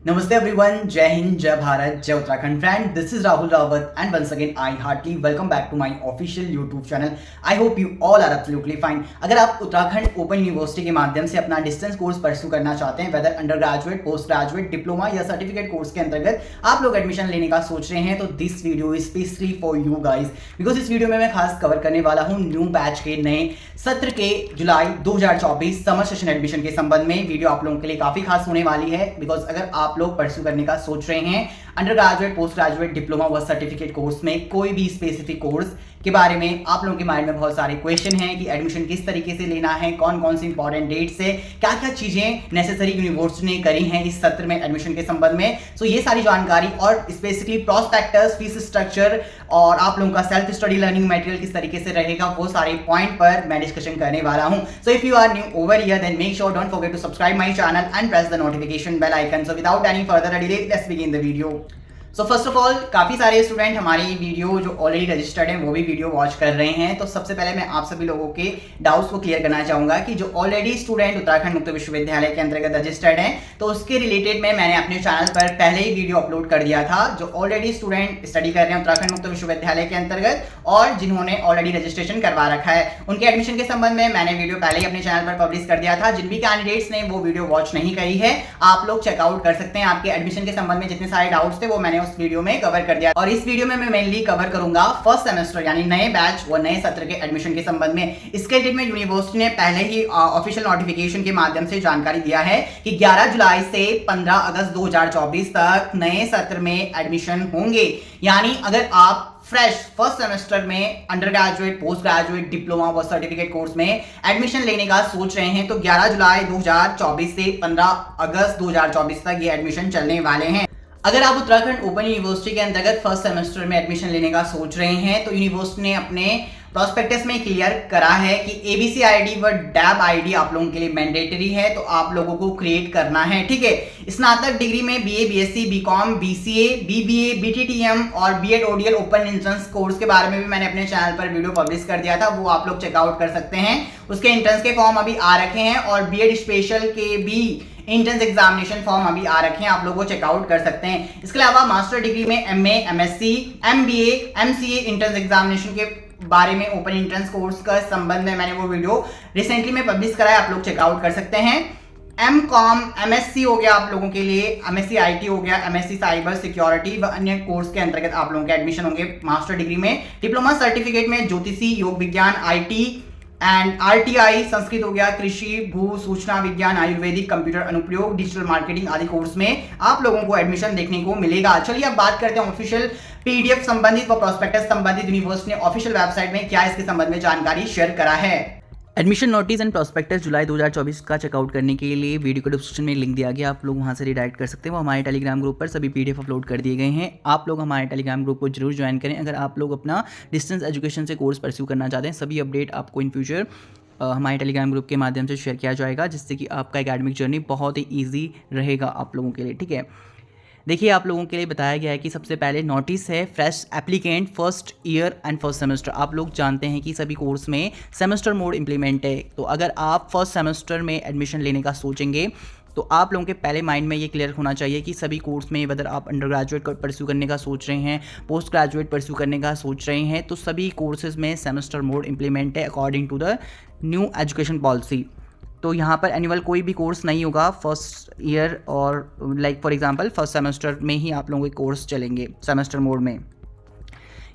Namaste everyone, Jai Hind, Jai Bharat, Jai Uttarakhand. Friend, this is Rahul Rawat and once again I heartily welcome back to my official YouTube channel. I hope you all are absolutely fine. अगर आप Uttarakhand open university के माध्यम से अपना distance course pursue करना चाहते हैं, whether under graduate, post graduate, diploma या सर्टिफिकेट कोर्स के अंतर्गत आप लोग एडमिशन लेने का सोच रहे हैं, तो this video is specially for you guys, because इस वीडियो में मैं खास कवर करने वाला हूँ न्यू बैच के नए सत्र के जुलाई 2024 समर सेशन एडमिशन के संबंध में। वीडियो आप लोगों के लिए काफी खास होने वाली है, बिकॉज अगर आप लोग परस्यू करने का सोच रहे हैं under graduate, post graduate, diploma व सर्टिफिकेट कोर्स में कोई भी स्पेसिफिक कोर्स के बारे में आप लोगों के माइंड में बहुत सारे क्वेश्चन हैं कि एडमिशन किस तरीके से लेना है, कौन कौन सी इंपॉर्टेंट डेट्स है, क्या क्या चीजें नेसेसरी यूनिवर्सिटी ने करी हैं इस सत्र में एडमिशन के संबंध में। सो ये सारी जानकारी और स्पेसिफिकली प्रोस्पेक्टस, फीस स्ट्रक्चर और आप लोगों का सेल्फ स्टडी लर्निंग मटेरियल किस तरीके से रहेगा, वो सारे पॉइंट पर मैं डिस्कशन करने वाला हूं। So if you are new over here then make sure don't forget to subscribe my channel and press the notification bell icon. So without any further delay let's begin the video. So first of all, काफी सारे student हमारी video जो already registered हैं वो भी video watch कर रहे हैं, तो सबसे पहले मैं आप सभी लोगों के डाउट्स को क्लियर करना चाहूंगा कि जो ऑलरेडी स्टूडेंट उत्तराखंड मुक्त विश्वविद्यालय के अंतर्गत रजिस्टर्ड हैं, तो उसके रिलेटेड में मैंने अपने चैनल पर पहले ही वीडियो अपलोड कर दिया था। जो ऑलरेडी स्टूडेंट स्टडी कर रहे हैं उत्तराखंड मुक्त विश्वविद्यालय के अंतर्गत और जिन्होंने ऑलरेडी रजिस्ट्रेशन करवा रखा है, उनके एडमिशन के संबंध में मैंने वीडियो पहले ही अपने चैनल पर पब्लिश कर दिया था। जिन भी कैंडिडेट्स ने वो वीडियो वॉच नहीं करी है, आप लोग चेकआउट कर सकते हैं। आपके एडमिशन के संबंध में जितने सारे डाउट्स थे वो मैंने उस वीडियो में कवर कर दिया, और इस वीडियो में मैं मेनली कवर करूंगा फर्स्ट सेमेस्टर यानी नए बैच व नए सत्र के एडमिशन के संबंध में। इसके रिलेटेड में यूनिवर्सिटी ने पहले ही ऑफिशियल नोटिफिकेशन के माध्यम से जानकारी दिया है कि 11 जुलाई से 15 अगस्त 2024 तक नए सत्र में एडमिशन होंगे। यानी अगर आप फ्रेश फर्स्ट सेमेस्टर में under graduate, post graduate, diploma व सर्टिफिकेट कोर्स में एडमिशन लेने का सोच रहे हैं, तो 11 जुलाई 2024 से 15 अगस्त 2024 तक ये एडमिशन चलने वाले हैं। अगर आप उत्तराखंड ओपन यूनिवर्सिटी के अंतर्गत फर्स्ट सेमेस्टर में एडमिशन लेने का सोच रहे हैं, तो यूनिवर्सिटी ने अपने प्रोस्पेक्टस में क्लियर करा है कि एबीसी आईडी व डैब आईडी आप लोगों के लिए मैंडेटरी है, तो आप लोगों को क्रिएट करना है। ठीक है, स्नातक डिग्री में BA, BSc, BCom, BCA, BBA, BTTM और BEd ODL open entrance course के बारे में भी मैंने अपने चैनल पर वीडियो पब्लिश कर दिया था, वो आप लोग चेकआउट कर सकते हैं। उसके एंट्रेंस के फॉर्म अभी आ रखे हैं और बीएड स्पेशल के भी एंट्रेंस एग्जामिनेशन फॉर्म अभी आ रखे हैं, आप लोगों को चेकआउट कर सकते हैं। इसके अलावा मास्टर डिग्री में MA, MSc, MBA, MCA entrance examination के बारे में ओपन एंट्रेंस कोर्स का संबंध में मैंने वो वीडियो रिसेंटली में पब्लिश करा है, आप लोग चेकआउट कर सकते हैं। एमकॉम, एमएससी हो गया आप लोगों के लिए, एमएससी आईटी हो गया, एमएससी साइबर सिक्योरिटी व अन्य कोर्स के अंतर्गत आप लोगों के एडमिशन होंगे मास्टर डिग्री में। डिप्लोमा सर्टिफिकेट में ज्योतिषी, योग विज्ञान, आईटी एंड आरटीआई, संस्कृत हो गया, कृषि, भू सूचना विज्ञान, आयुर्वेदिक, कंप्यूटर अनुप्रयोग, डिजिटल मार्केटिंग आदि कोर्स में आप लोगों को एडमिशन देखने को मिलेगा। चलिए अब बात करते हैं ऑफिशियल पीडीएफ संबंधित व प्रोस्पेक्टस संबंधित यूनिवर्सिटी ने ऑफिशियल वेबसाइट में क्या इसके संबंध में जानकारी शेयर करा है। एडमिशन नोटिस एंड प्रोस्पेक्टस जुलाई 2024 का चेकआउट करने के लिए वीडियो को डिस्क्रिप्शन में लिंक दिया गया, आप लोग वहां से रिडायरेक्ट कर सकते हैं। वो हमारे टेलीग्राम ग्रुप पर सभी पीडीएफ अपलोड कर दिए गए हैं, आप लोग हमारे टेलीग्राम ग्रुप को जरूर ज्वाइन करें। अगर आप लोग अपना डिस्टेंस एजुकेशन से कोर्स परस्यू करना चाहते हैं, सभी अपडेट आपको इन फ्यूचर हमारे टेलीग्राम ग्रुप के माध्यम से शेयर किया जाएगा, जिससे कि आपका एकेडमिक जर्नी बहुत ही ईजी रहेगा आप लोगों के लिए। ठीक है, देखिए आप लोगों के लिए बताया गया है कि सबसे पहले नोटिस है fresh applicant first year and first semester. आप लोग जानते हैं कि सभी कोर्स में सेमेस्टर मोड इंप्लीमेंट है, तो अगर आप फर्स्ट सेमेस्टर में एडमिशन लेने का सोचेंगे तो आप लोगों के पहले माइंड में ये क्लियर होना चाहिए कि सभी कोर्स में वेदर आप अंडर ग्रेजुएट परस्यू करने का सोच रहे हैं, पोस्ट ग्रेजुएट परस्यू करने का सोच रहे हैं, तो सभी कोर्सेज में सेमेस्टर मोड इंप्लीमेंट है according to the new education policy. तो यहाँ पर एनुअल कोई भी कोर्स नहीं होगा फर्स्ट ईयर, और like for example first semester में ही आप लोगों के कोर्स चलेंगे सेमेस्टर मोड में।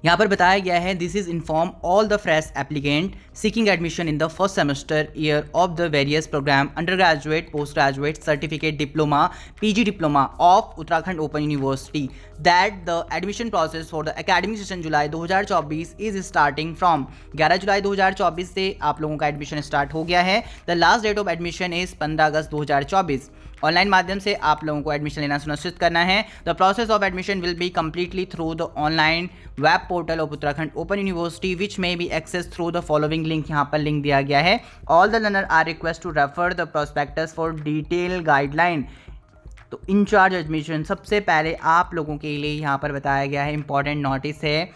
यहाँ पर बताया गया है this is inform all the fresh applicant seeking admission in the first semester year of the various program under graduate, post graduate, certificate, diploma, PG diploma of Uttarakhand open university that the admission process for the academic session July 2024 is starting from 11 July 2024 से आप लोगों का admission start हो गया है। The last date of admission is 15 August 2024। Online माध्यम से आप लोगों को एडमिशन लेना सुनिश्चित करना है। The process of admission will be completely through the online web portal of Uttarakhand open university which may be access through the following link. यहाँ पर लिंक दिया गया है। All the learner are request to refer the prospectus for detail guideline. तो incharge admission सबसे पहले आप लोगों के लिए यहाँ पर बताया गया है, इंपॉर्टेंट नोटिस है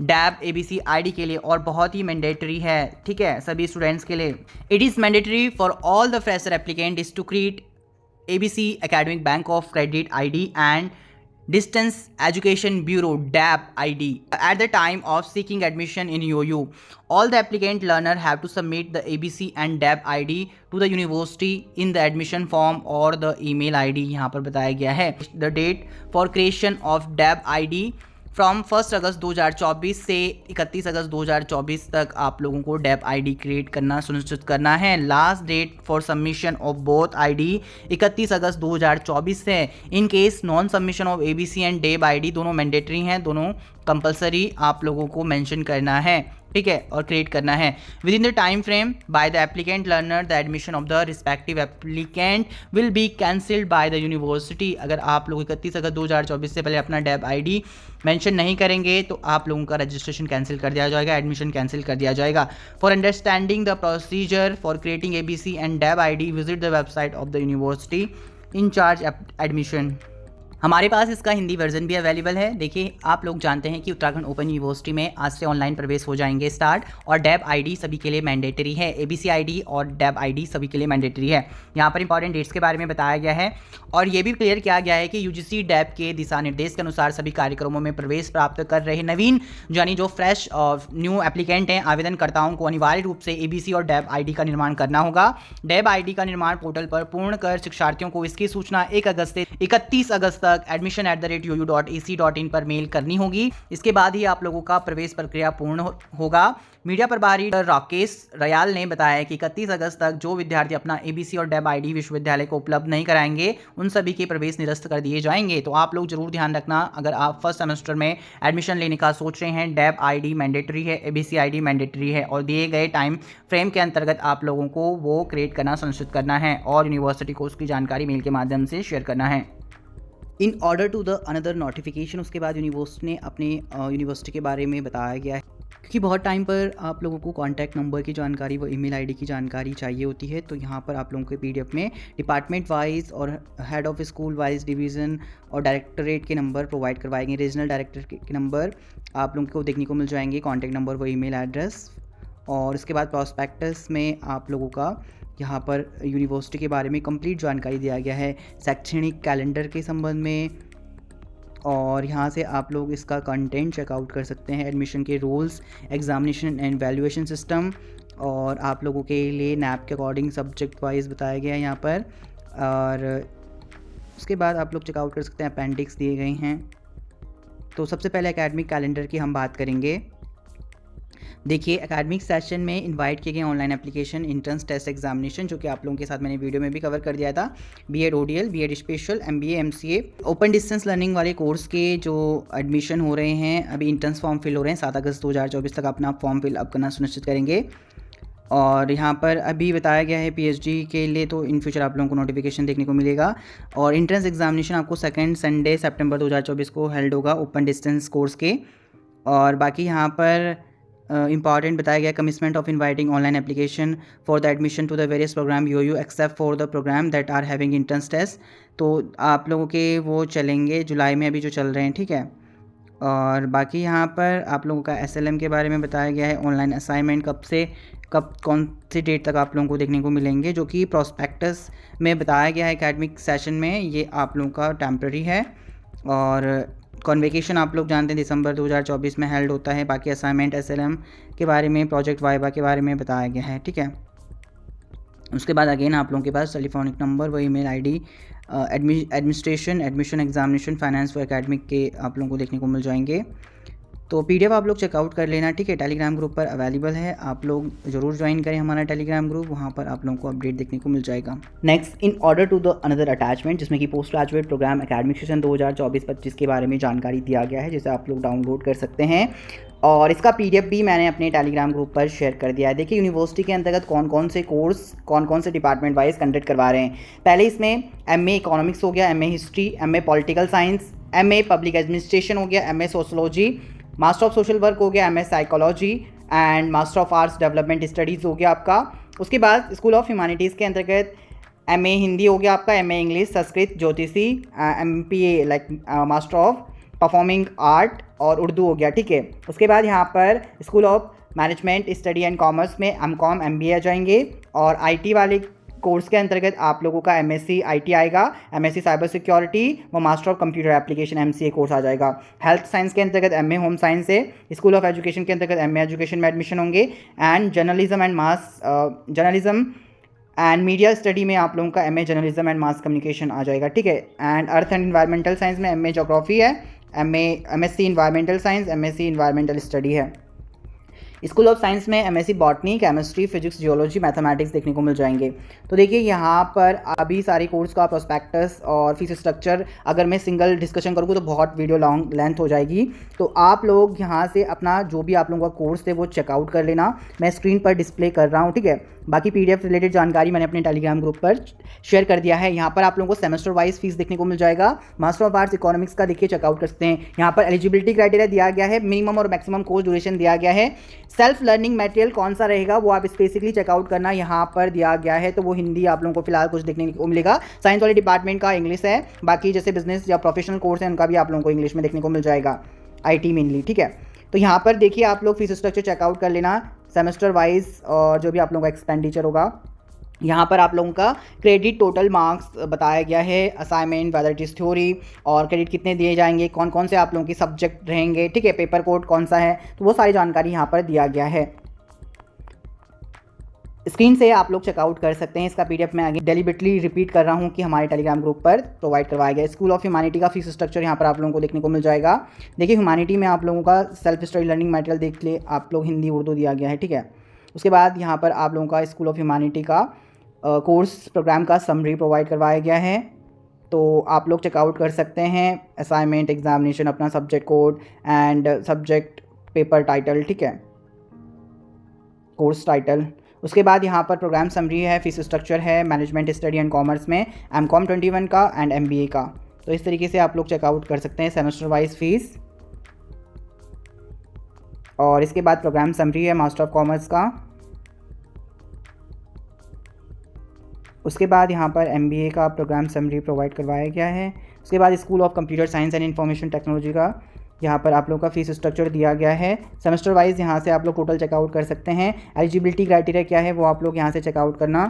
डैब एबीसी आईडी के लिए और बहुत ही मैंडेटरी है। ठीक है, सभी स्टूडेंट्स के लिए। It is mandatory for all the fresher applicant is to create ABC Academic Bank of Credit ID and Distance Education Bureau DAB ID at the time of seeking admission in UU. All the applicant learner have to submit the ABC and DAB ID to the university in the admission form or the email ID यहाँ पर बताया गया है. The date for creation of DAB ID from 1 अगस्त 2024 से 31 August 2024 तक आप लोगों को डैब आईडी क्रिएट करना सुनिश्चित करना है. Last date for submission of both ID 31 August 2024 है. In case non submission of ABC and DEB ID दोनों मैंडेटरी हैं, दोनों कंपलसरी आप लोगों को मेंशन करना है, ठीक है, और क्रिएट करना है. With in the time frame by the applicant learner the admission of the respective applicant will be cancelled by the university. अगर आप लोग 31 अगस्त 2024 से पहले अपना डैब आईडी मेंशन नहीं करेंगे तो आप लोगों का रजिस्ट्रेशन कैंसिल कर दिया जाएगा, एडमिशन कैंसिल कर दिया जाएगा. For understanding the procedure for creating ABC and DEB ID visit the website of the university in charge admission. हमारे पास इसका हिंदी वर्जन भी अवेलेबल है. देखिए, आप लोग जानते हैं कि उत्तराखंड ओपन यूनिवर्सिटी में आज से ऑनलाइन प्रवेश हो जाएंगे स्टार्ट, और डैब आईडी सभी के लिए मैंडेटरी है. एबीसी आईडी और डैब आईडी सभी के लिए मैंडेटरी है. यहाँ पर इंपॉर्टेंट डेट्स के बारे में बताया गया है और ये भी क्लियर किया गया है कि यूजीसी डैब के दिशा निर्देश के अनुसार सभी कार्यक्रमों में प्रवेश प्राप्त कर रहे नवीन यानी जो फ्रेश न्यू एप्लीकेंट हैं, आवेदनकर्ताओं को अनिवार्य रूप से एबीसी और डैब आईडी का निर्माण करना होगा. डैब आईडी का निर्माण पोर्टल पर पूर्ण कर शिक्षार्थियों को इसकी सूचना 1 अगस्त से 31 अगस्त तक admission@uu.ac.in पर मेल करनी होगी. इसके बाद ही आप लोगों का प्रवेश प्रक्रिया पूर्ण होगा. मीडिया प्रभारी राकेश रयाल ने बताया कि 31 अगस्त तक जो विद्यार्थी अपना एबीसी और डैब आईडी विश्वविद्यालय को उपलब्ध नहीं कराएंगे उन सभी के प्रवेश निरस्त कर दिए जाएंगे. तो आप लोग जरूर ध्यान रखना, अगर आप फर्स्ट सेमेस्टर में एडमिशन लेने का सोच रहे हैं, डैब आईडी मैंडेटरी है, एबीसी आईडी मैंडेटरी है और दिए गए टाइम फ्रेम के अंतर्गत आप लोगों को वो क्रिएट करना सुनिश्चित करना है और यूनिवर्सिटी को उसकी जानकारी मेल के माध्यम से शेयर करना है. In order to the another notification, उसके बाद यूनिवर्सिटी ने अपने यूनिवर्सिटी के बारे में बताया गया है, क्योंकि बहुत टाइम पर आप लोगों को कॉन्टैक्ट नंबर की जानकारी व ईमेल आईडी की जानकारी चाहिए होती है. तो यहाँ पर आप लोगों के पीडीएफ में डिपार्टमेंट वाइज और head of school wise division और डायरेक्टरेट के नंबर प्रोवाइड करवाएंगे. रीजनल डायरेक्टर के नंबर आप लोगों को देखने को मिल जाएंगे, कॉन्टैक्ट नंबर व ईमेल एड्रेस. और उसके बाद प्रॉस्पेक्टस में आप लोगों का यहाँ पर यूनिवर्सिटी के बारे में कंप्लीट जानकारी दिया गया है, शैक्षणिक कैलेंडर के संबंध में, और यहाँ से आप लोग इसका कंटेंट चेकआउट कर सकते हैं. एडमिशन के rules, examination and valuation system, और आप लोगों के लिए नैप के अकॉर्डिंग सब्जेक्ट वाइज बताया गया है यहाँ पर. और उसके बाद आप लोग चेकआउट कर सकते हैं, अपेंडिक्स दिए गए हैं. तो सबसे पहले एकेडमिक कैलेंडर की हम बात करेंगे. देखिए, एकेडमिक सेशन में इनवाइट किए गए online application, entrance test examination, जो कि आप लोगों के साथ मैंने वीडियो में भी कवर कर दिया था, BEd ODL, BEd special, MBA, MCA, open distance learning वाले कोर्स के जो एडमिशन हो रहे हैं, अभी इंट्रेंस फॉर्म फिल हो रहे हैं. 7 अगस्त 2024 तक अपना फॉर्म फिल अप करना सुनिश्चित करेंगे. और यहाँ पर अभी बताया गया है पीएचडी के लिए, तो इन फ्यूचर आप लोगों को नोटिफिकेशन देखने को मिलेगा. और इंट्रेंस एग्जामिनेशन आपको 2 संडे सितंबर 2024 को हेल्ड होगा ओपन डिस्टेंस कोर्स के. और बाकी यहाँ पर इंपॉर्टेंट बताया गया, commitment of inviting online application for the admission to the various program UU except for the program that are having entrance test. तो आप लोगों के वो चलेंगे जुलाई में अभी जो चल रहे हैं, ठीक है. और बाकी यहाँ पर आप लोगों का एसएलएम के बारे में बताया गया है. ऑनलाइन असाइनमेंट कब कौन सी डेट तक आप लोगों को देखने को मिलेंगे, जो कि प्रॉस्पेक्टस में बताया गया है एकेडमिक सेशन में. ये आप लोगों का टेम्प्रेरी है. और कॉन्वेकेशन आप लोग जानते हैं दिसंबर 2024 में हेल्ड होता है. बाकी असाइनमेंट, एसएलएम के बारे में, प्रोजेक्ट वाइवा के बारे में बताया गया है, ठीक है. उसके बाद अगेन आप लोगों के पास टेलीफोनिक नंबर व email ID, administration, admission examination, finance व एकेडमिक के आप लोगों को देखने को मिल जाएंगे. तो पीडीएफ आप लोग चेकआउट कर लेना, ठीक है. टेलीग्राम ग्रुप पर अवेलेबल है, आप लोग ज़रूर ज्वाइन करें हमारा टेलीग्राम ग्रुप, वहाँ पर आप लोगों को अपडेट देखने को मिल जाएगा. Next, in order to the another attachment, जिसमें कि post graduate program academic session 2024-25 के बारे में जानकारी दिया गया है, जिसे आप लोग डाउनलोड कर सकते हैं. और इसका पीडीएफ भी मैंने अपने टेलीग्राम ग्रुप पर शेयर कर दिया है. देखिए, यूनिवर्सिटी के अंतर्गत कौन कौन से कोर्स, कौन कौन से डिपार्टमेंट वाइज कंडक्ट करवा रहे हैं. पहले इसमें एमए इकोनॉमिक्स हो गया, MA history, MA political science, MA public administration हो गया, MA sociology, master of social work हो गया, MA psychology and master of arts development studies हो गया आपका. उसके बाद स्कूल ऑफ ह्यूमैनिटीज़ के अंतर्गत एमए हिंदी हो गया आपका, एमए इंग्लिश, संस्कृत, ज्योतिषी, MPa like master of performing art और उर्दू हो गया, ठीक है. उसके बाद यहाँ पर school of management study and commerce में एमकॉम, एमबीए आ जाएंगे. और आईटी वाले कोर्स के अंतर्गत आप लोगों का MSc IT आएगा, MSc साइबर सिक्योरिटी व master of computer application MCA कोर्स आ जाएगा। हेल्थ साइंस के अंतर्गत MA होम साइंस है। स्कूल ऑफ एजुकेशन के अंतर्गत MA एजुकेशन में एडमिशन होंगे। And journalism and media study में आप लोगों का MA journalism and mass communication आ जाएगा, ठीक है। And earth and environmental science में MA जोग्राफी है, MSc environmental science, MSc environmental study है। स्कूल ऑफ साइंस में MSc botany, chemistry, physics, geology, mathematics देखने को मिल जाएंगे। तो देखिए यहाँ पर अभी सारे कोर्स का प्रोस्पेक्टस और फीस स्ट्रक्चर अगर मैं सिंगल डिस्कशन करूँगा तो बहुत वीडियो लॉन्ग लेंथ हो जाएगी। तो आप लोग यहाँ से अपना जो भी आप लोगों का कोर्स है वो चेकआउट कर लेना, मैं स्क्रीन पर डिस्प्ले कर रहा हूँ, ठीक है। बाकी PDF रिलेटेड जानकारी मैंने अपने टेलीग्राम ग्रुप पर शेयर कर दिया है। यहाँ पर आप लोगों को सेमेस्टर वाइज फीस देखने को मिल जाएगा। मास्टर ऑफ आर्ट्स इकोनॉमिक्स का देखिए चेकआउट कर सकते हैं। यहाँ पर एलिजिबिलिटी क्राइटेरिया दिया गया है, मिनिमम और मैक्सिमम कोर्स ड्यूरेशन दिया गया है। सेल्फ लर्निंग मटेरियल कौन सा रहेगा वो आप स्पेसिफिकली चेकआउट करना, यहाँ पर दिया गया है। तो वो हिंदी आप लोगों को फिलहाल कुछ देखने को मिलेगा। साइंस वाले डिपार्टमेंट का इंग्लिश है, बाकी जैसे बिजनेस या प्रोफेशनल कोर्स है उनका भी आप लोगों को इंग्लिश में देखने को मिल जाएगा, IT मेनली, ठीक है। तो यहाँ पर देखिए आप लोग फीस स्ट्रक्चर चेकआउट कर लेना सेमेस्टर वाइज, और जो भी आप लोगों का एक्सपेंडिचर होगा। यहाँ पर आप लोगों का क्रेडिट टोटल मार्क्स बताया गया है, assignment, whether it is theory, और क्रेडिट कितने दिए जाएंगे, कौन कौन से आप लोगों के सब्जेक्ट रहेंगे, ठीक है, पेपर कोड कौन सा है, तो वो सारी जानकारी यहाँ पर दिया गया है। स्क्रीन से आप लोग चेकआउट कर सकते हैं। इसका PDF मैं आगे डेलिबरेटली रिपीट कर रहा हूँ कि हमारे टेलीग्राम ग्रुप पर प्रोवाइड करवाया गया। स्कूल ऑफ ह्यूमैनिटी का फीस स्ट्रक्चर यहाँ पर आप लोगों को देखने को मिल जाएगा। देखिए ह्यूमैनिटी में आप लोगों का सेल्फ स्टडी लर्निंग मटेरियल देख ले आप लोग, हिंदी उर्दू दिया गया है, ठीक है। उसके बाद यहाँ पर आप लोगों का स्कूल ऑफ ह्यूमैनिटी का कोर्स प्रोग्राम का समरी प्रोवाइड करवाया गया है, तो आप लोग चेकआउट कर सकते हैं। असाइनमेंट, एग्जामिनेशन, अपना subject code and subject paper title, ठीक है, कोर्स टाइटल। उसके बाद यहाँ पर प्रोग्राम समरी है, फीस स्ट्रक्चर है, मैनेजमेंट स्टडी एंड कॉमर्स में MCOM 21 का एंड MBA का। तो इस तरीके से आप लोग चेकआउट कर सकते हैं सेमेस्टर वाइज फीस। और इसके बाद प्रोग्राम समरी है मास्टर ऑफ कॉमर्स का। उसके बाद यहाँ पर MBA का प्रोग्राम समरी प्रोवाइड करवाया गया है। उसके बाद school of computer science and information technology का यहाँ पर आप लोगों का फीस स्ट्रक्चर दिया गया है। सेमेस्टर वाइज यहाँ से आप लोग टोटल चेकआउट कर सकते हैं। एलिजिबिलिटी क्राइटेरिया क्या है वो आप लोग यहाँ से चेकआउट करना।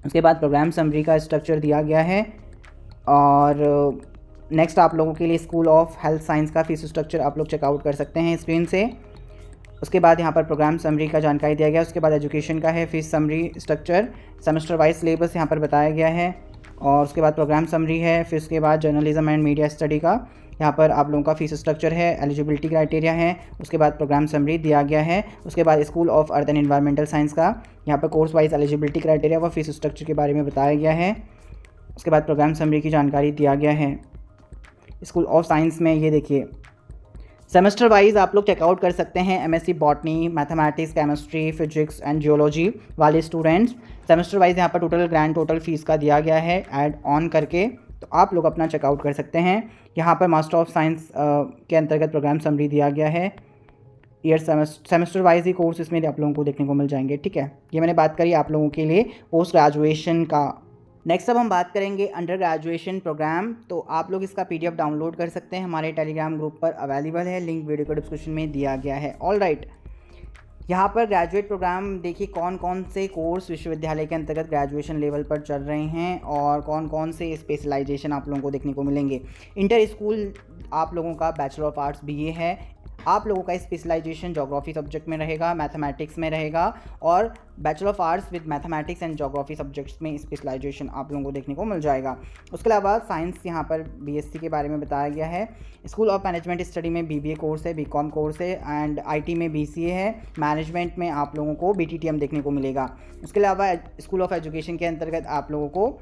उसके बाद प्रोग्राम समरी का स्ट्रक्चर दिया गया है। और नेक्स्ट आप लोगों के लिए स्कूल ऑफ हेल्थ साइंस का फीस स्ट्रक्चर आप लोग चेकआउट कर सकते हैं स्क्रीन से। उसके बाद यहाँ पर प्रोग्राम समरी का जानकारी दिया गया। उसके बाद एजुकेशन का है fees summary structure, semester wise syllabus यहाँ पर बताया गया है। और उसके बाद प्रोग्राम समरी है। फिर उसके बाद जर्नलिज्म एंड मीडिया स्टडी का यहाँ पर आप लोगों का फीस स्ट्रक्चर है, एलिजिबिलिटी क्राइटेरिया है। उसके बाद प्रोग्राम समरी दिया गया है। उसके बाद school of earth and environmental science का यहाँ पर कोर्स वाइज एलिजिबिलिटी क्राइटेरिया व फीस स्ट्रक्चर के बारे में बताया गया है। उसके बाद प्रोग्राम समरी की जानकारी दिया गया है। स्कूल ऑफ साइंस में ये देखिए सेमेस्टर वाइज आप लोग चेकआउट कर सकते हैं। MSc botany, mathematics, chemistry, physics and geology वाले स्टूडेंट्स सेमेस्टर वाइज यहाँ पर टोटल ग्रैंड टोटल फीस का दिया गया है ऐड ऑन करके, तो आप लोग अपना चेकआउट कर सकते हैं। यहाँ पर मास्टर ऑफ साइंस के अंतर्गत प्रोग्राम समरी दिया गया है। ईयर सेमेस्टर वाइज ही कोर्स इसमें आप लोगों को देखने को मिल जाएंगे, ठीक है। ये मैंने बात करी आप लोगों के लिए पोस्ट ग्रेजुएशन का। नेक्स्ट अब हम बात करेंगे अंडर ग्रेजुएशन प्रोग्राम। तो आप लोग इसका PDF डाउनलोड कर सकते हैं, हमारे टेलीग्राम ग्रुप पर अवेलेबल है, लिंक वीडियो के डिस्क्रिप्शन में दिया गया है। ऑल राइट, यहाँ पर ग्रेजुएट प्रोग्राम देखिए कौन कौन से कोर्स विश्वविद्यालय के अंतर्गत ग्रेजुएशन लेवल पर चल रहे हैं और कौन कौन से स्पेशलाइजेशन आप लोगों को देखने को मिलेंगे। इंटर स्कूल आप लोगों का बैचलर ऑफ आर्ट्स BA है। आप लोगों का स्पेशलाइजेशन ज्योग्राफी सब्जेक्ट में रहेगा, मैथमेटिक्स में रहेगा, और bachelor of arts with mathematics and geography subjects में स्पेशलाइजेशन आप लोगों को देखने को मिल जाएगा। उसके अलावा साइंस यहाँ पर BSc के बारे में बताया गया है। स्कूल ऑफ मैनेजमेंट स्टडी में BBA कोर्स है, BCom कोर्स है, एंड IT में BCA है। मैनेजमेंट में आप लोगों को BTTM देखने को मिलेगा। उसके अलावा स्कूल ऑफ एजुकेशन के अंतर्गत आप लोगों को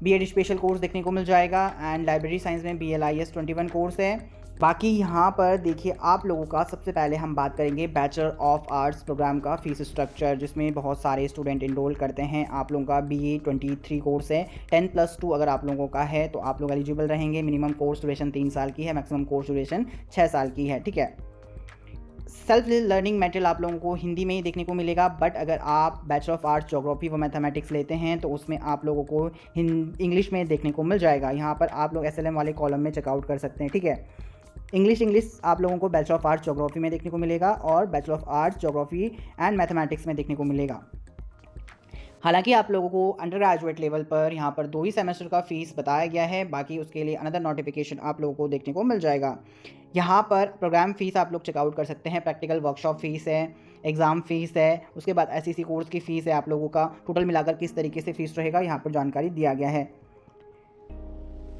B.Ed स्पेशल कोर्स देखने को मिल जाएगा, एंड लाइब्रेरी साइंस में BLIS 21 कोर्स है। बाकी यहाँ पर देखिए आप लोगों का सबसे पहले हम बात करेंगे बैचलर ऑफ आर्ट्स प्रोग्राम का फीस स्ट्रक्चर, जिसमें बहुत सारे स्टूडेंट इनरोल करते हैं। आप लोगों का BA 23 कोर्स है, 10+2 अगर आप लोगों का है तो आप लोग एलिजिबल रहेंगे। मिनिमम कोर्स ड्यूरेशन 3 साल की है, मैक्सिमम कोर्स ड्यूरेशन 6 साल की है, ठीक है। सेल्फ लर्निंग मटेरियल आप लोगों को हिंदी में ही देखने को मिलेगा, बट अगर आप बैचलर ऑफ आर्ट्स ज्योग्राफी व मैथमेटिक्स लेते हैं तो उसमें आप लोगों को इंग्लिश में देखने को मिल जाएगा। यहाँ पर आप लोग SLM वाले कॉलम में चेकआउट कर सकते हैं, ठीक है। इंग्लिश आप लोगों को बैचलर ऑफ आर्ट्स ज्योग्राफी में देखने को मिलेगा और bachelor of arts geography and mathematics में देखने को मिलेगा। हालांकि आप लोगों को अंडर ग्रेजुएट लेवल पर यहाँ पर 2 ही सेमेस्टर का फ़ीस बताया गया है, बाकी उसके लिए अनदर नोटिफिकेशन आप लोगों को देखने को मिल जाएगा। यहाँ पर प्रोग्राम फ़ीस आप लोग चेकआउट कर सकते हैं, प्रैक्टिकल वर्कशॉप फ़ीस है, एग्ज़ाम फ़ीस है, उसके बाद एसईसी कोर्स की फ़ीस है आप लोगों का। टोटल मिलाकर किस तरीके से फ़ीस रहेगा यहाँ पर जानकारी दिया गया है।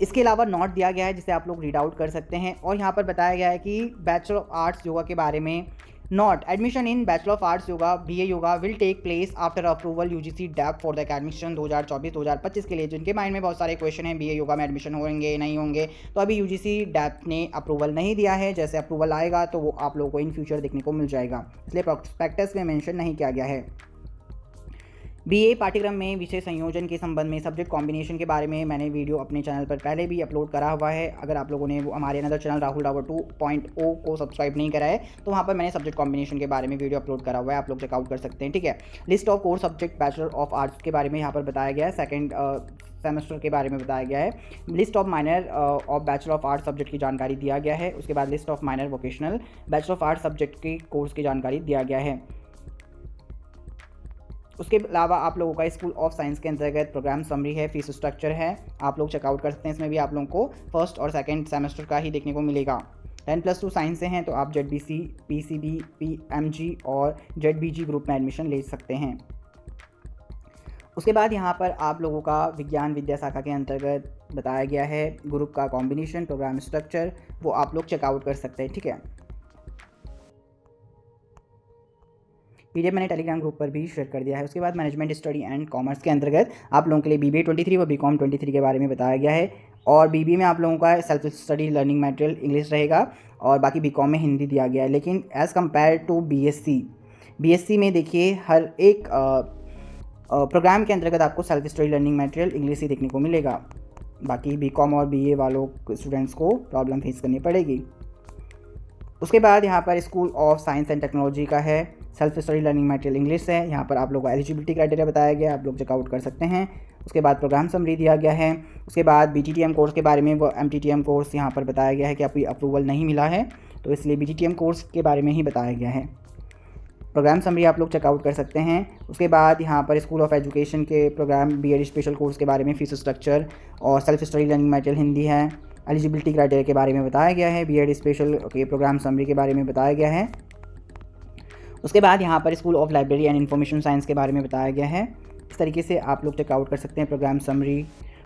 इसके अलावा नोट दिया गया है जिसे आप लोग रीड आउट कर सकते हैं, और यहाँ पर बताया गया है कि बैचलर ऑफ आर्ट्स योगा के बारे में note admission in bachelor of arts yoga BA yoga will take place after approval UGC DEB for the academic session 2024-2025 के लिए। जिनके माइंड में बहुत सारे क्वेश्चन हैं बीए योगा में एडमिशन होंगे नहीं होंगे, तो अभी यूजीसी डैप ने अप्रूवल नहीं दिया है। जैसे अप्रूवल आएगा तो वो आप लोगों को इन फ्यूचर देखने को मिल जाएगा, इसलिए प्रोस्पेक्टस में मेंशन नहीं किया गया है। बीए पाठ्यक्रम में विषय संयोजन के संबंध में सब्जेक्ट कॉम्बिनेशन के बारे में मैंने वीडियो अपने चैनल पर पहले भी अपलोड करा हुआ है। अगर आप लोगों ने वो हमारे अनदर चैनल राहुल रावत 2.0 को सब्सक्राइब नहीं करा है तो वहाँ पर मैंने सब्जेक्ट कॉम्बिनेशन के बारे में वीडियो अपलोड करा हुआ है, आप लोग चेकआउट कर सकते हैं। ठीक है, list of course subject bachelor of arts के बारे में यहाँ पर बताया गया है, सेकेंड सेमेस्टर के बारे में बताया गया है। List of minor of bachelor of arts subject की जानकारी दिया गया है। उसके बाद list of minor vocational bachelor of arts subject की कोर्स की जानकारी दिया गया है। उसके अलावा आप लोगों का स्कूल ऑफ साइंस के अंतर्गत प्रोग्राम समरी है, फीस स्ट्रक्चर है, आप लोग चेकआउट कर सकते हैं। इसमें भी आप लोगों को फर्स्ट और सेकंड सेमेस्टर का ही देखने को मिलेगा। 10+2 साइंस से हैं तो आप ZBC, PCB, PMG और ZBG ग्रुप में एडमिशन ले सकते हैं। उसके बाद यहाँ पर आप लोगों का विज्ञान विद्या शाखा के अंतर्गत बताया गया है ग्रुप का कॉम्बिनेशन, प्रोग्राम स्ट्रक्चर, वो आप लोग चेकआउट कर सकते हैं। ठीक है, पीडीएफ मैंने टेलीग्राम ग्रुप पर भी शेयर कर दिया है। उसके बाद मैनेजमेंट स्टडी एंड कॉमर्स के अंतर्गत आप लोगों के लिए BBA 23 और BCom 23 के बारे में बताया गया है। और BBA में आप लोगों का self study learning material English रहेगा और बाकी BCom में हिंदी दिया गया है। लेकिन एज़ कम्पेयर टू BSc में देखिए हर एक प्रोग्राम के अंतर्गत आपको self study learning material English ही देखने को मिलेगा, बाकी BCom और BA वालों स्टूडेंट्स को प्रॉब्लम फेस करनी पड़ेगी। उसके बाद यहाँ पर school of science and technology का है, self study learning material English है। यहाँ पर आप लोगों को एलिजिबिलिटी क्राइटेरिया बताया गया है, आप लोग चेकआउट कर सकते हैं। उसके बाद प्रोग्राम समरी दिया गया है। उसके बाद BTTM कोर्स के बारे में, वो MTTM कोर्स यहाँ पर बताया गया है कि अभी अप्रूवल नहीं मिला है तो इसलिए BTTM कोर्स के बारे में ही बताया गया है। प्रोग्राम समरी आप लोग चेकआउट कर सकते हैं। उसके बाद यहाँ पर स्कूल ऑफ एजुकेशन के प्रोग्राम BEd स्पेशल कोर्स के बारे में फीस स्ट्रक्चर और self study learning material Hindi है। एलिजिबिलिटी क्राइटेरिया के बारे में बताया गया है। BEd स्पेशल के प्रोग्राम समरी के बारे में बताया गया है। उसके बाद यहाँ पर school of library and information science के बारे में बताया गया है। इस तरीके से आप लोग चेकआउट कर सकते हैं प्रोग्राम समरी।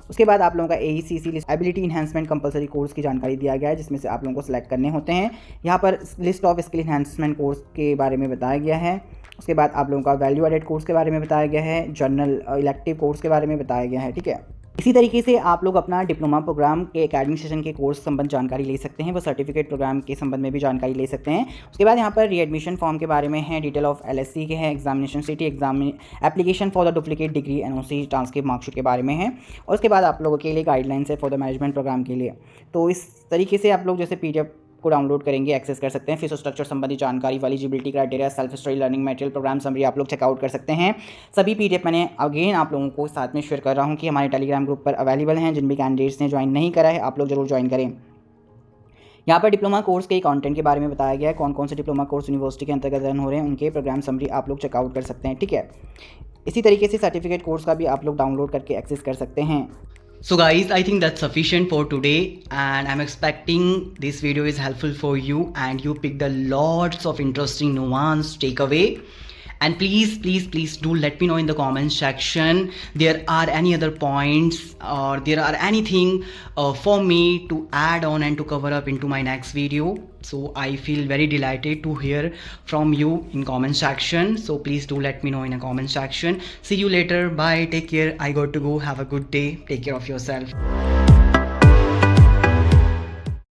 उसके बाद आप लोगों का AECC ability enhancement compulsory course की जानकारी दिया गया है, जिसमें से आप लोगों को सिलेक्ट करने होते हैं। यहाँ पर list of skill enhancement course के बारे में बताया गया है। उसके बाद आप लोगों का वैल्यू एडेड कोर्स के बारे में बताया गया है, जनरल इलेक्टिव कोर्स के बारे में बताया गया है। ठीक है, इसी तरीके से आप लोग अपना डिप्लोमा प्रोग्राम के एकेडमिक सेशन के कोर्स संबंध जानकारी ले सकते हैं, वो सर्टिफिकेट प्रोग्राम के संबंध में भी जानकारी ले सकते हैं। उसके बाद यहाँ पर रीएडमिशन फॉर्म के बारे में है, डिटेल ऑफ LSC के हैं, examination city, exam application for the duplicate degree, NOC, transcript, marksheet के बारे में है। और उसके बाद आप लोगों के लिए गाइडलाइंस है फॉर द मैनेजमेंट प्रोग्राम के लिए। तो इस तरीके से आप लोग जैसे PDF को डाउनलोड करेंगे, एक्सेस कर सकते हैं। फीस स्ट्रक्चर संबंधी जानकारी, eligibility criteria, self study learning material, program summary आप लोग चेकआउट कर सकते हैं। सभी PDF मैंने अगेन आप लोगों को साथ में शेयर कर रहा हूं कि हमारे टेलीग्राम ग्रुप पर अवेलेबल हैं। जिन भी कैंडिडेट्स ने ज्वाइन नहीं करा है आप लोग जरूर ज्वाइन करें। यहाँ पर डिप्लोमा कोर्स के कंटेंट के बारे में बताया गया है, कौन कौन से डिप्लोमा कोर्स यूनिवर्सिटी के अंतर्गत रन हो रहे हैं, उनके प्रोग्राम समरी आप लोग चेकआउट कर सकते हैं। ठीक है, इसी तरीके से सर्टिफिकेट कोर्स का भी आप लोग डाउनलोड करके एक्सेस कर सकते हैं। So guys, I think that's sufficient for today, and I'm expecting this video is helpful for you and you picked a lots of interesting nuance takeaway. And please do let me know in the comment section there are any other points or there are anything for me to add on and to cover up into my next video. So I feel very delighted to hear from you in comment section. So please do let me know in a comment section. See you later. Bye. Take care. I got to go. Have a good day. Take care of yourself.